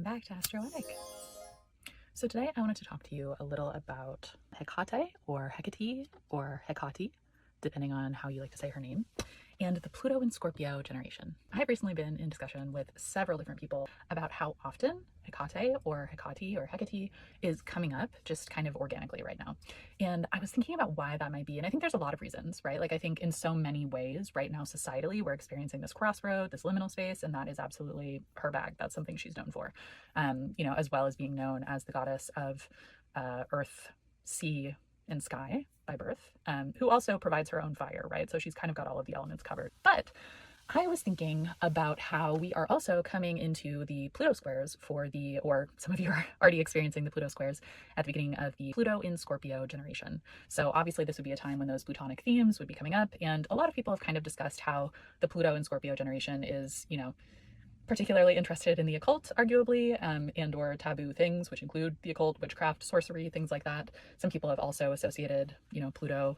back to Astroetic. So today I wanted to talk to you a little about Hekate or Hekate or Hekate, depending on how you like to say her name, and the Pluto in Scorpio generation. I have recently been in discussion with several different people about how often Hekate or Hekate is coming up just kind of organically right now. And I was thinking about why that might be. And I think there's a lot of reasons, right? Like I think in so many ways right now societally, we're experiencing this crossroad, this liminal space, and that is absolutely her bag. That's something she's known for, as well as being known as the goddess of earth, sea, and sky by birth, who also provides her own fire, right? So she's kind of got all of the elements covered. But I was thinking about how we are also coming into the Pluto squares or some of you are already experiencing the Pluto squares at the beginning of the Pluto in Scorpio generation. So obviously this would be a time when those Plutonic themes would be coming up. And a lot of people have kind of discussed how the Pluto in Scorpio generation is, particularly interested in the occult, arguably, and or taboo things, which include the occult, witchcraft, sorcery, things like that. Some people have also associated, Pluto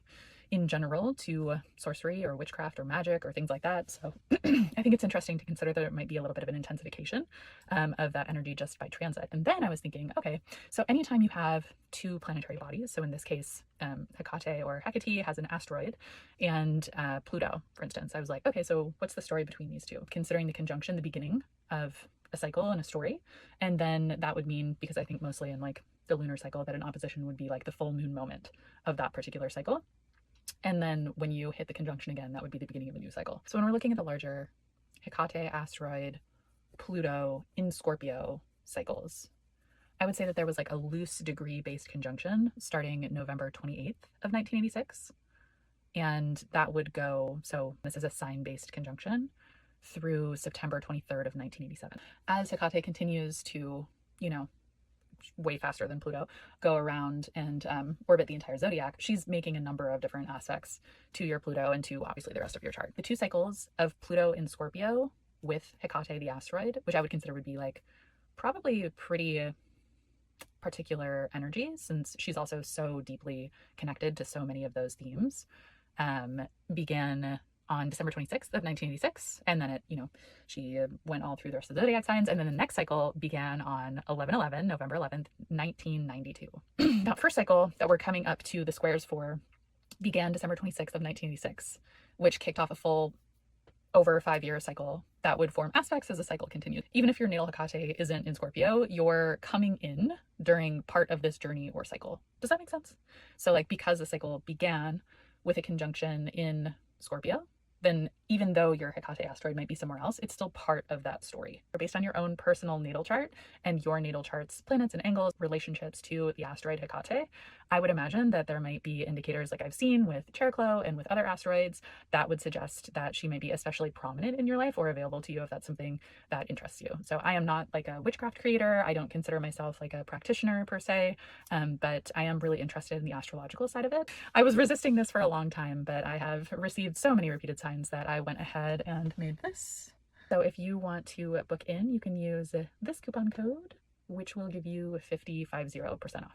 in general to sorcery or witchcraft or magic or things like that. So I think it's interesting to consider that it might be a little bit of an intensification of that energy just by transit. And then I was thinking, okay, so anytime you have two planetary bodies, so in this case, Hekate or Hekate has an asteroid and Pluto, for instance, I was like, okay, so what's the story between these two? Considering the conjunction, the beginning of a cycle and a story. And then that would mean, because I think mostly in like the lunar cycle, that an opposition would be like the full moon moment of that particular cycle. And then when you hit the conjunction again, that would be the beginning of a new cycle. So when we're looking at the larger Hekate, asteroid, Pluto in Scorpio cycles, I would say that there was like a loose degree based conjunction starting November 28th of 1986. And that would go, so this is a sign based conjunction through September 23rd of 1987. As Hekate continues to, way faster than Pluto, go around and orbit the entire zodiac, she's making a number of different aspects to your Pluto and to obviously the rest of your chart. The two cycles of Pluto in Scorpio with Hekate the asteroid, which I would consider would be like probably pretty particular energy, since she's also so deeply connected to so many of those themes, began on December 26th of 1986. And then she went all through the rest of the zodiac signs. And then the next cycle began on November 11th, 1992. That first cycle that we're coming up to the squares for began December 26th of 1986, which kicked off a full over 5-year cycle that would form aspects as the cycle continued. Even if your natal Hekate isn't in Scorpio, you're coming in during part of this journey or cycle. Does that make sense? So like, because the cycle began with a conjunction in Scorpio, then even though your Hekate asteroid might be somewhere else, it's still part of that story. Based on your own personal natal chart and your natal chart's planets and angles, relationships to the asteroid Hekate, I would imagine that there might be indicators like I've seen with Cheroklo and with other asteroids that would suggest that she might be especially prominent in your life or available to you if that's something that interests you. So I am not like a witchcraft creator. I don't consider myself like a practitioner per se, but I am really interested in the astrological side of it. I was resisting this for a long time, but I have received so many repeated signs that I went ahead and made this. So if you want to book in, you can use this coupon code, which will give you 50% off.